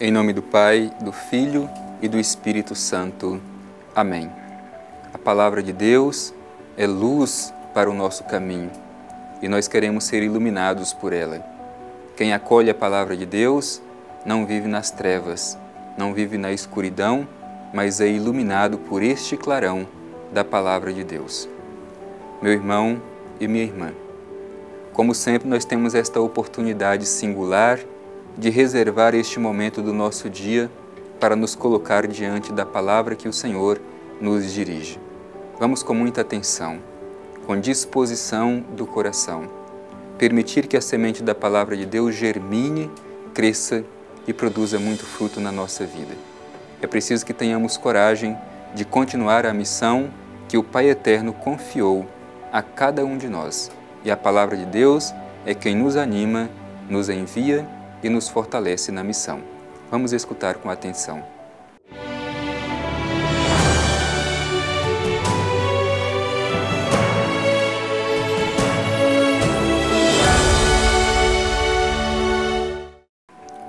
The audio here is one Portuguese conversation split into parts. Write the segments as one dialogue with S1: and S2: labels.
S1: Em nome do Pai, do Filho e do Espírito Santo. Amém. A palavra de Deus é luz para o nosso caminho e nós queremos ser iluminados por ela. Quem acolhe a palavra de Deus não vive nas trevas, não vive na escuridão, mas é iluminado por este clarão da palavra de Deus. Meu irmão e minha irmã, como sempre nós temos esta oportunidade singular de reservar este momento do nosso dia para nos colocar diante da palavra que o Senhor nos dirige. Vamos com muita atenção, com disposição do coração, permitir que a semente da palavra de Deus germine, cresça e produza muito fruto na nossa vida. É preciso que tenhamos coragem de continuar a missão que o Pai Eterno confiou a cada um de nós. E a palavra de Deus é quem nos anima, nos envia e nos fortalece na missão. Vamos escutar com atenção.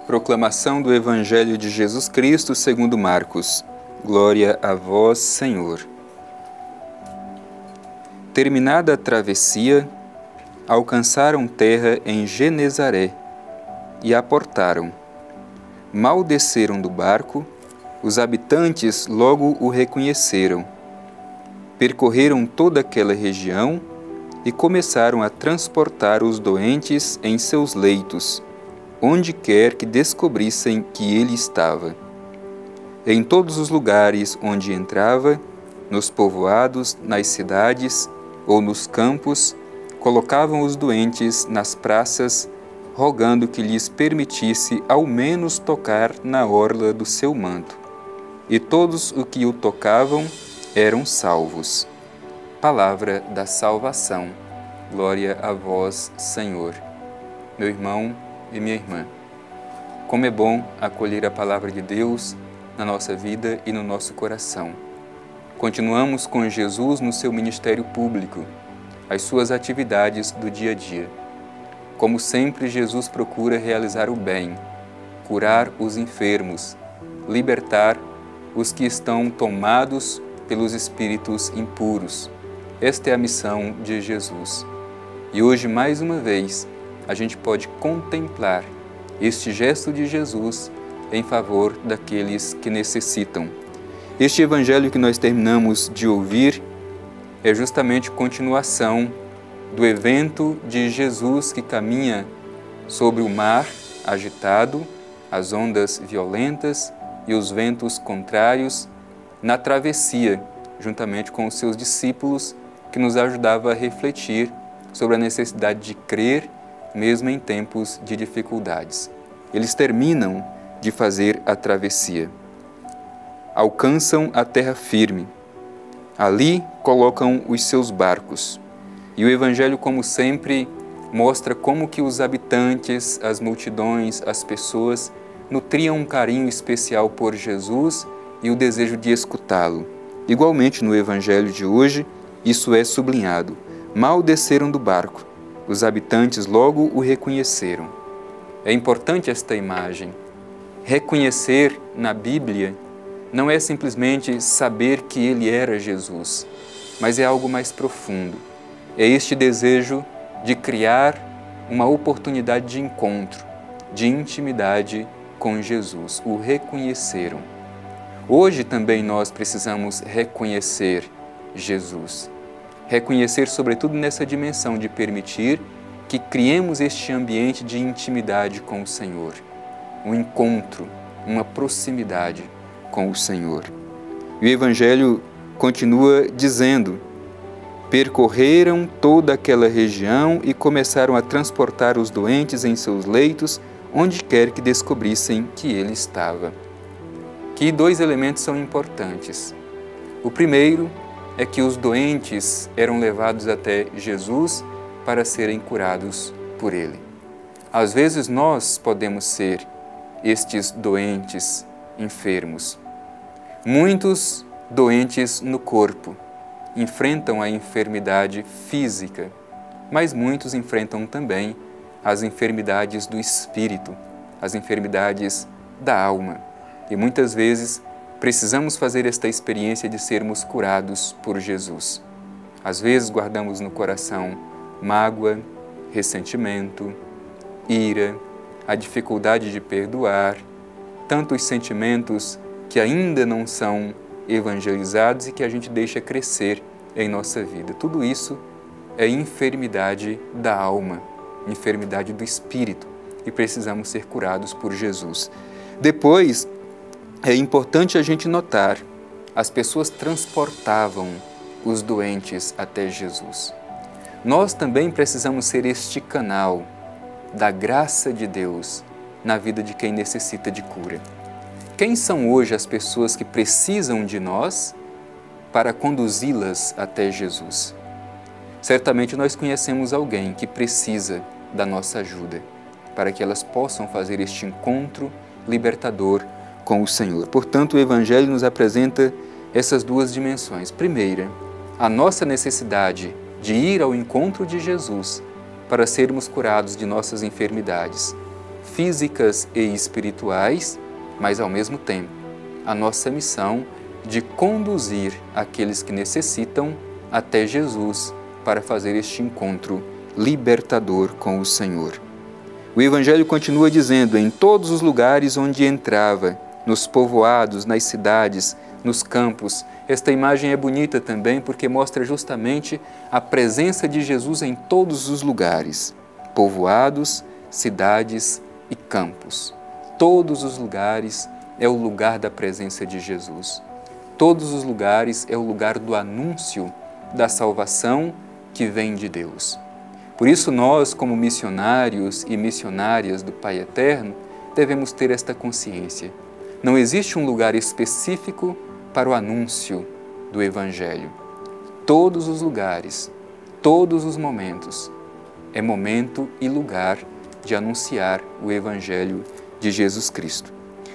S1: Proclamação do Evangelho de Jesus Cristo segundo Marcos. Glória a vós, Senhor. Terminada a travessia, alcançaram terra em Genezaré e aportaram. Mal desceram do barco, os habitantes logo o reconheceram. Percorreram toda aquela região e começaram a transportar os doentes em seus leitos, onde quer que descobrissem que ele estava. Em todos os lugares onde entrava, nos povoados, nas cidades ou nos campos, colocavam os doentes nas praças, rogando que lhes permitisse ao menos tocar na orla do seu manto. E todos os que o tocavam eram salvos. Palavra da salvação. Glória a vós, Senhor. Meu irmão e minha irmã, como é bom acolher a palavra de Deus na nossa vida e no nosso coração. Continuamos com Jesus no seu ministério público, as suas atividades do dia a dia. Como sempre, Jesus procura realizar o bem, curar os enfermos, libertar os que estão tomados pelos espíritos impuros. Esta é a missão de Jesus. E hoje, mais uma vez, a gente pode contemplar este gesto de Jesus em favor daqueles que necessitam. Este evangelho que nós terminamos de ouvir é justamente continuação do evento de Jesus que caminha sobre o mar agitado, as ondas violentas e os ventos contrários, na travessia, juntamente com os seus discípulos, que nos ajudava a refletir sobre a necessidade de crer mesmo em tempos de dificuldades. Eles terminam de fazer a travessia. Alcançam a terra firme. Ali colocam os seus barcos. E o Evangelho, como sempre, mostra como que os habitantes, as multidões, as pessoas, nutriam um carinho especial por Jesus e o desejo de escutá-lo. Igualmente, no Evangelho de hoje, isso é sublinhado. Mal desceram do barco, os habitantes logo o reconheceram. É importante esta imagem. Reconhecer na Bíblia não é simplesmente saber que ele era Jesus, mas é algo mais profundo. É este desejo de criar uma oportunidade de encontro, de intimidade com Jesus. O reconheceram. Hoje também nós precisamos reconhecer Jesus. Reconhecer, sobretudo, nessa dimensão de permitir que criemos este ambiente de intimidade com o Senhor. Um encontro, uma proximidade com o Senhor. E o Evangelho continua dizendo: percorreram toda aquela região e começaram a transportar os doentes em seus leitos, onde quer que descobrissem que ele estava. Aqui dois elementos são importantes. O primeiro é que os doentes eram levados até Jesus para serem curados por ele. Às vezes nós podemos ser estes doentes enfermos. Muitos doentes no corpo enfrentam a enfermidade física, mas muitos enfrentam também as enfermidades do espírito, as enfermidades da alma. E muitas vezes precisamos fazer esta experiência de sermos curados por Jesus. Às vezes guardamos no coração mágoa, ressentimento, ira, a dificuldade de perdoar, tantos sentimentos que ainda não são evangelizados e que a gente deixa crescer em nossa vida. Tudo isso é enfermidade da alma, enfermidade do espírito, e precisamos ser curados por Jesus. Depois, é importante a gente notar, as pessoas transportavam os doentes até Jesus. Nós também precisamos ser este canal da graça de Deus na vida de quem necessita de cura. Quem são hoje as pessoas que precisam de nós para conduzi-las até Jesus? Certamente nós conhecemos alguém que precisa da nossa ajuda para que elas possam fazer este encontro libertador com o Senhor. Portanto, o Evangelho nos apresenta essas duas dimensões. Primeira, a nossa necessidade de ir ao encontro de Jesus para sermos curados de nossas enfermidades físicas e espirituais, mas ao mesmo tempo a nossa missão de conduzir aqueles que necessitam até Jesus para fazer este encontro libertador com o Senhor. O Evangelho continua dizendo: em todos os lugares onde entrava, nos povoados, nas cidades, nos campos. Esta imagem é bonita também porque mostra justamente a presença de Jesus em todos os lugares, povoados, cidades e campos. Todos os lugares é o lugar da presença de Jesus. Todos os lugares é o lugar do anúncio da salvação que vem de Deus. Por isso nós, como missionários e missionárias do Pai Eterno, devemos ter esta consciência. Não existe um lugar específico para o anúncio do Evangelho. Todos os lugares, todos os momentos, é momento e lugar de anunciar o Evangelho de Jesus Cristo.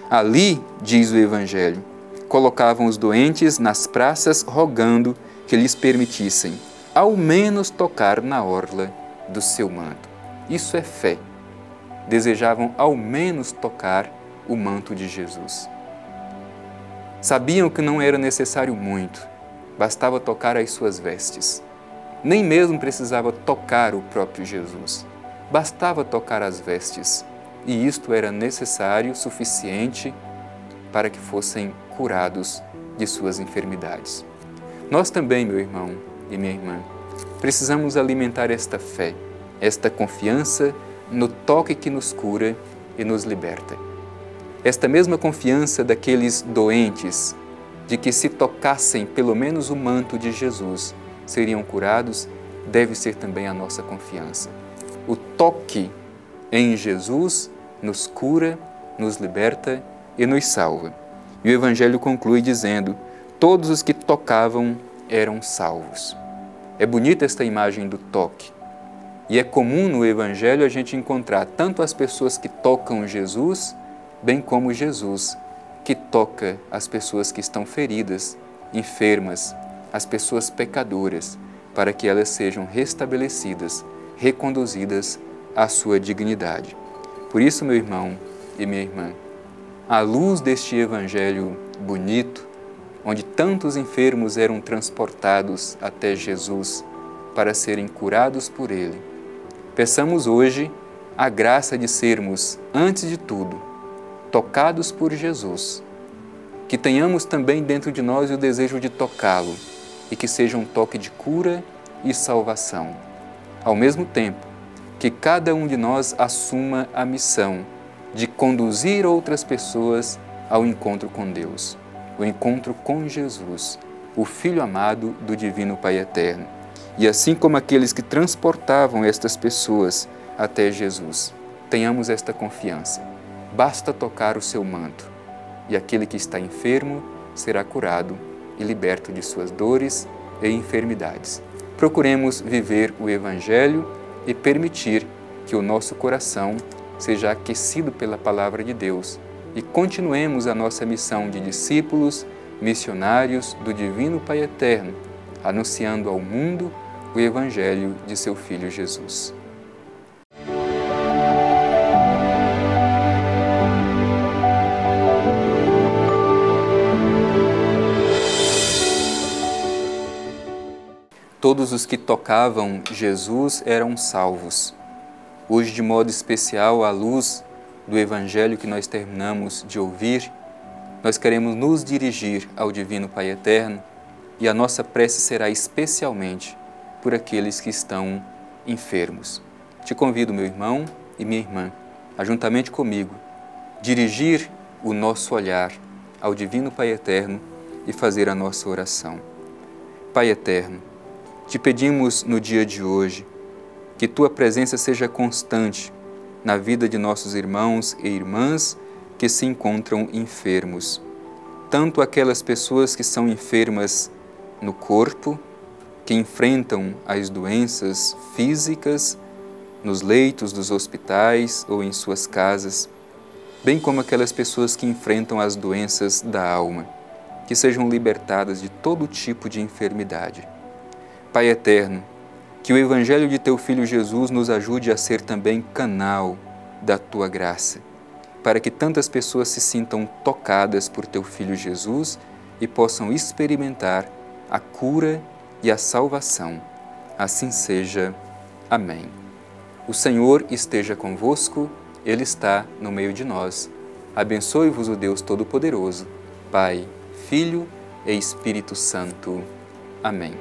S1: Ali, diz o Evangelho, colocavam os doentes nas praças rogando que lhes permitissem, ao menos tocar na orla do seu manto. Isso é fé. Desejavam ao menos tocar o manto de Jesus. Sabiam que não era necessário muito, bastava tocar as suas vestes. Nem mesmo precisava tocar o próprio Jesus, bastava tocar as vestes, e isto era necessário, suficiente, para que fossem curados de suas enfermidades. Nós também, meu irmão e minha irmã, precisamos alimentar esta fé, esta confiança no toque que nos cura e nos liberta. Esta mesma confiança daqueles doentes, de que se tocassem pelo menos o manto de Jesus, seriam curados, deve ser também a nossa confiança. O toque em Jesus nos cura, nos liberta e nos salva. E o Evangelho conclui dizendo: todos os que tocavam eram salvos. É bonita esta imagem do toque. E é comum no Evangelho a gente encontrar tanto as pessoas que tocam Jesus, bem como Jesus, que toca as pessoas que estão feridas, enfermas, as pessoas pecadoras, para que elas sejam restabelecidas, reconduzidas à sua dignidade. Por isso, meu irmão e minha irmã, à luz deste Evangelho bonito, onde tantos enfermos eram transportados até Jesus para serem curados por Ele, peçamos hoje a graça de sermos, antes de tudo, tocados por Jesus, que tenhamos também dentro de nós o desejo de tocá-lo e que seja um toque de cura e salvação. Ao mesmo tempo, que cada um de nós assuma a missão de conduzir outras pessoas ao encontro com Deus, o encontro com Jesus, o Filho amado do Divino Pai Eterno. E assim como aqueles que transportavam estas pessoas até Jesus, tenhamos esta confiança. Basta tocar o seu manto, e aquele que está enfermo será curado e liberto de suas dores e enfermidades. Procuremos viver o Evangelho e permitir que o nosso coração seja aquecido pela Palavra de Deus e continuemos a nossa missão de discípulos, missionários do Divino Pai Eterno, anunciando ao mundo o Evangelho de seu Filho Jesus. todos os que tocavam Jesus eram salvos. Hoje, de modo especial, à luz do Evangelho que nós terminamos de ouvir, nós queremos nos dirigir ao Divino Pai Eterno e a nossa prece será especialmente por aqueles que estão enfermos. Te convido, meu irmão e minha irmã, a juntamente comigo, dirigir o nosso olhar ao Divino Pai Eterno e fazer a nossa oração. Pai Eterno, te pedimos no dia de hoje que Tua presença seja constante na vida de nossos irmãos e irmãs que se encontram enfermos, tanto aquelas pessoas que são enfermas no corpo, que enfrentam as doenças físicas nos leitos dos hospitais ou em suas casas, bem como aquelas pessoas que enfrentam as doenças da alma, que sejam libertadas de todo tipo de enfermidade. Pai Eterno, que o Evangelho de Teu Filho Jesus nos ajude a ser também canal da Tua graça, para que tantas pessoas se sintam tocadas por Teu Filho Jesus e possam experimentar a cura e a salvação. Assim seja. Amém. O Senhor esteja convosco, Ele está no meio de nós. Abençoe-vos o Deus Todo-Poderoso, Pai, Filho e Espírito Santo. Amém.